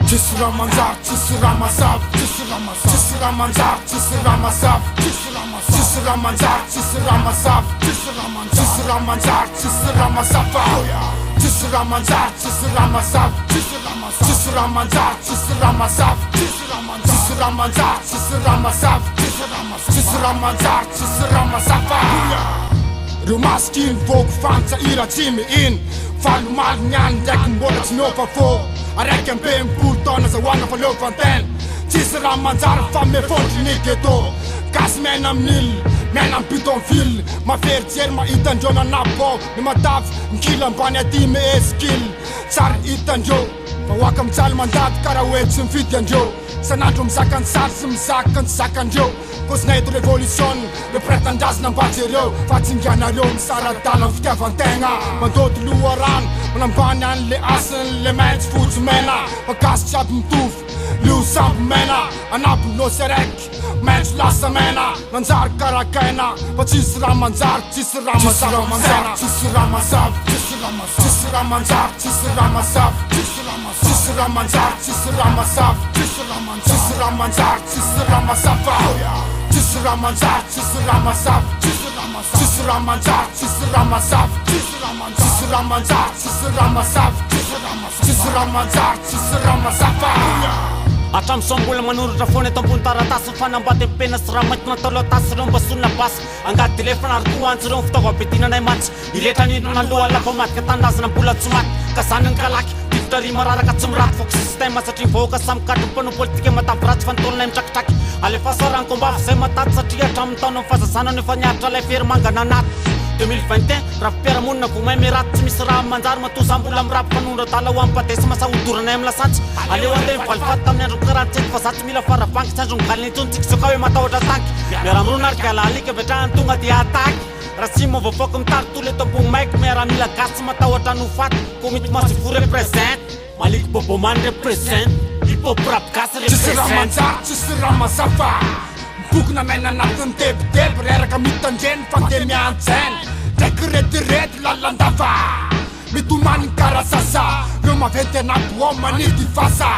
Cısıramanzar, cısıramasaf, cısıramasaf, cısıramanzar, cısıramasaf, cısıramasaf, cısıramanzar, cısıramasaf, cısıramanzar, cısıramanzar, cısıramasafa, cısıramanzar, cısıramasaf, cısıramasaf, cısıramanzar, cısıramasaf, cısıramanzar, cısıramanzar, cısıramasaf, cısıramasaf, cısıramanzar, cısıramasafa. Rumaskin folk fansa ira Jimmy in Falmal nyan däcken båda till några få Aräcken ben pultana sa wanga för lågfanten Cısıramanzar fan med folk nike då Gas menam nil menam piton fil Ma fer tjerma itan jona napo Nima daf nkilan banya di me skill Sar itan jo Pawakam cal mandat karawet som fitjan jo Sanadrom sakan sar som sakan jo Kosnay to revolution Repretandas ng batiryo Fatsinggyanaryon Saradalang fitavantenga Mandotuluaran Manambanyan leasen Lemens futsmena Pagkasyab mtuf Lusam mena Anap no serek Mens lasa mena Nanzar karakena Pacisramanzar Cisramasaf Cisramasaf Cisramanzar Cisramasaf Cisramanzar Cisramasaf Cisramanzar Cisramasafa Cısıramanzar, cısıramasaf, cısıramanzar, cısıramasaf, cısıramanzar, cısıramasaf, cısıramanzar, cısıramasafa. Atramson mbola manoratra foana eto ambony taratasy mifanambady amin'ny pena sy raha mainty natao tasy ireo mba solona basy angady telefona ary koa antsy ireo fitaovam-piadinanay matsy iretra nidrona aloha alafamadika tanazana mbola tsy maty ka zany ny kalaky difotrary mararaka tsy miraty foko système satria mivahoaka samy mikadro mpanao politika matavy ratsy fantaolonay mitrakitraky alefa sarany kombavy zay matady satria hatramin'ny taona amin'ny fahazazana no efa niaritra ilay fery mangana anaty 2021 raha mpiaramonina vo mahay miraty tsy misy raha manjary matoza mbola mirapy fanondra tala ho amin'ny padesy masahodoranay amin'ny lasantsy aleo andeha mivalifaty tamin'ny andro karantsety fa za tsy mila faravanky tsy andro migalina itsony tsika soka hoe matahotra tanky miaramrona ary kalalika avetrahany tonga dia ataky raha tsy mavoavoaka mitary tolo eto ambony maiky miaramila gasy tsy matahotra no faty komity masifo represent maliky bobomany represent hip-hop rap gasy represent Cısıramanzar, cısıramasafa Bukna mena natın tep Reraka mitandren fantemiantsen Retireti lalandafa Mitumanin karasasa Roma vete na buoma niti fasa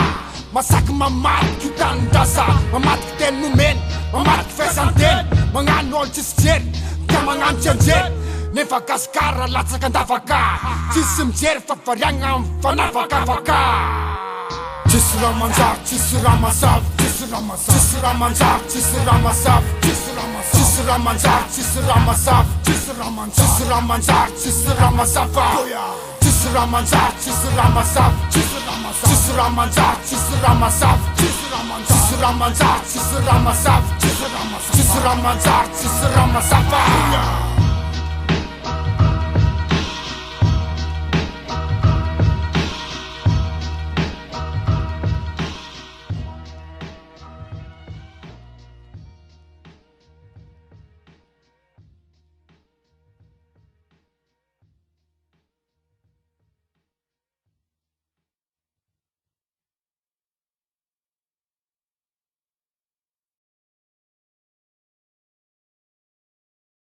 Masak mamat kitan dasa Mamat kiten numen Mamat fesanten Manganol cisjer Kamangan cenjer Nefa kaskara latsakan dafaka Cisim jer fafaryangam fanafaka Cısıramanzar, cısıramasaf, cısıramasaf, cısıramanzar, cısıramasaf, cısıramasaf, cısıramanzar, cısıramasaf, cısıramanzar, cısıramanzar, cısıramasafa, cısıramanzar, cısıramasaf, cısıramasaf, cısıramanzar, cısıramasaf, cısıramanzar, cısıramasaf, cısıramasaf, cısıramanzar, cısıramasafa.